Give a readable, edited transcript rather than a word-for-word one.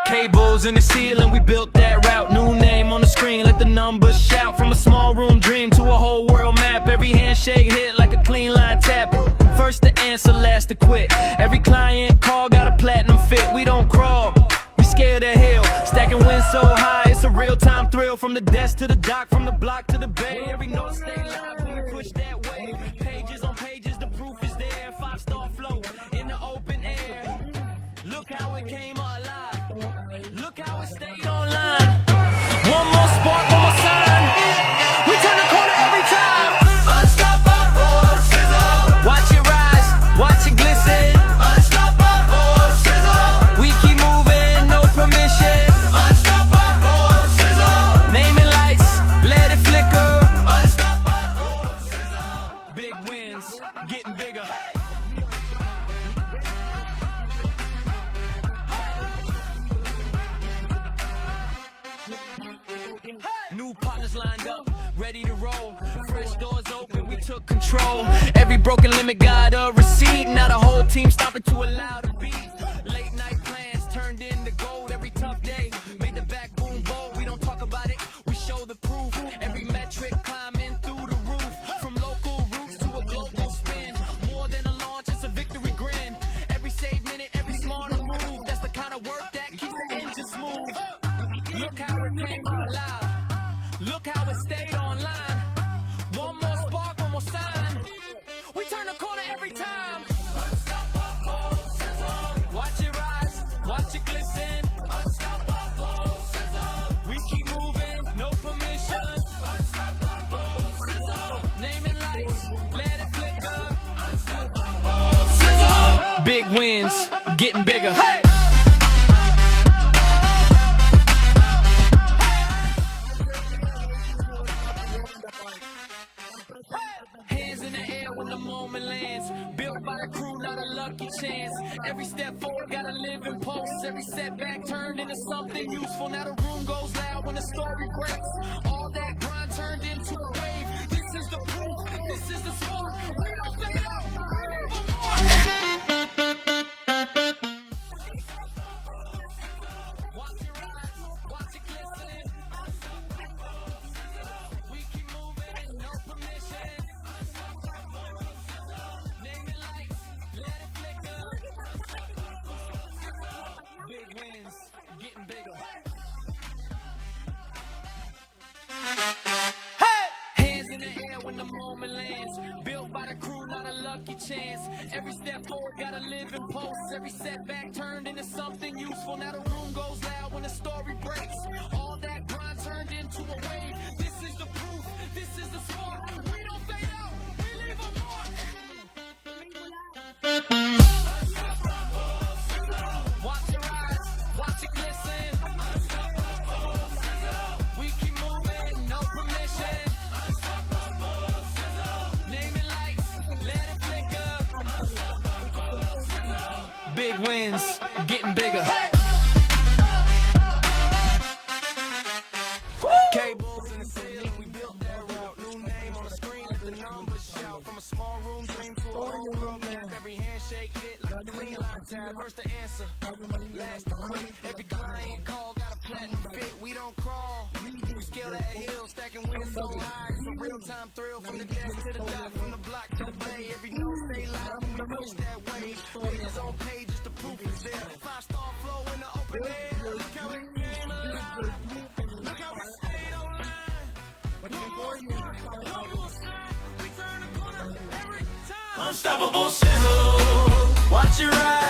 Cables in the ceiling, we built that route. New name on the screen, let the numbers shout. From a small room dream to a whole world map. Every handshake hit like a clean line tap. First to answer, last to quit. Every client call got a platinum fit. We don't crawl, we scale the hill. Stacking wins so high, it's a real-time thrill. From the desk to the dock, from the block to the bay. Every note stay live when we push that way. Pages on pages, the proof is there. 5-star flow in the open air. Look how it came alive. Look how it stayed online. One more spark, one more sign. We turn the corner every time. Unstoppable, sizzle. Watch it rise, watch it glisten. Unstoppable, sizzle. We keep moving, no permission. Unstoppable, sizzle. Naming lights, let it flicker. Unstoppable, sizzle. Big wins, getting bigger. New partners lined up, ready to roll. Fresh doors open, we took control. Every broken limit got a receipt. Now the whole team stopping to allow the beat. Late night plans turned into gold. Every tough day made the back boom bold. We don't talk about it, we show the proof. Every metric climbing through the roof. From local roots to a global spin. More than a launch, it's a victory grin. Every save minute, every smarter move. That's the kind of work that keeps the engine smooth. Look how it came alive. Look how it stayed online. One more spark, one more sign. We turn the corner every time. Unstoppable, sizzle. Watch it rise, watch it glisten. Unstoppable, sizzle. We keep moving, no permission. Unstoppable, sizzle. Naming lights, let it flicker. Unstoppable, sizzle. Big wins, getting bigger. Hey! Hands in the air when the moment lands. Built by the crew, not a lucky chance. Every step forward, gotta live in pulse. Every setback turned into something useful. Now the room goes loud when the story breaks. All that grind turned into a wave. This is the proof, this is the spark. We don't fade out. Watch it rise, watch it glisten. We keep moving, no permission. Naming lights, let it flicker. Big wins, getting bigger. Hey! Hands in the air when the moment lands. Built by the crew, not a lucky chance. Every step forward, gotta live in pulse. Every setback turned into something useful. Now the room goes loud when the story breaks. All that grind turned into a wave. This is the proof, this is the spark. We don't fade out, we leave a mark. Watch it rise, watch it glisten. We keep moving, no permission. Naming lights, let it flicker. Big wins, getting bigger. Cables in the ceiling, we built that route. New name on the screen, let the numbers shout. From a small room dream to a whole world map. Every handshake hit like a clean line tab. First to answer, last to quit. Every client call got a platinum fit. We don't crawl, we scale that hill. Stacking wins so high, it's a real-time thrill. From the desk to the dock, from the block to the bay. Every note stay live, we push that way. Pages on pages, the proof is there. 5-star flow in the open air. Look how it came alive. Look how it stayed online. Unstoppable sizzle. Watch it rise.